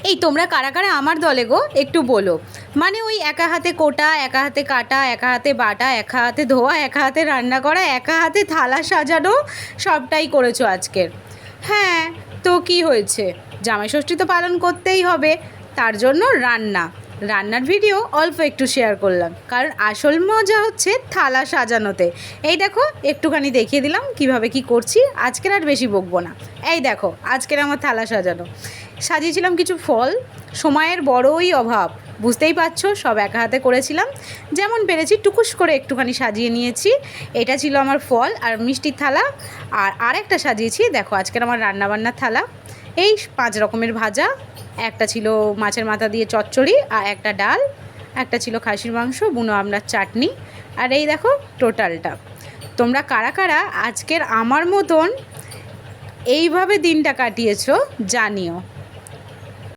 এই তোমরা কারা কারা আমার দলে গো একটু বলো। মানে ওই একা হাতে কোটা, একা হাতে কাটা, একা হাতে বাটা, একা হাতে ধোয়া, একা হাতে রান্না করা, একা হাতে থালা সাজানো, সবটাই করেছো আজকের। হ্যাঁ, তো কি হয়েছে, জামাই ষষ্ঠী তো পালন করতেই হবে, তার জন্য রান্নার ভিডিও অল্প একটু শেয়ার করলাম, কারণ আসল মজা হচ্ছে থালা সাজানোতে। এই দেখো একটুখানি দেখিয়ে দিলাম কিভাবে কি করছি, আজকের আর বেশি বকবো না। এই দেখো আজকের আমার থালা সাজানো, সাজিয়েছিলাম কিছু ফল, সময়ের বড়ই অভাব, বুঝতেই পারছো, সব একা হাতে করেছিলাম, যেমন পেরেছি টুকুস করে একটুখানি সাজিয়ে নিয়েছি। এটা ছিল আমার ফল আর মিষ্টির থালা। আর আরেকটা সাজিয়েছি, দেখো আজকের আমার রান্নাবান্নার থালা, এই 5 রকমের ভাজা, একটা ছিল মাছের মাথা দিয়ে চচ্চড়ি, আর একটা ডাল, একটা ছিল খাসির মাংস, বুনো আমড়ার চাটনি, আর এই দেখো টোটালটা। তোমরা কারা কারা আজকের আমার মতন এইভাবে দিনটা কাটিয়েছো জানিও।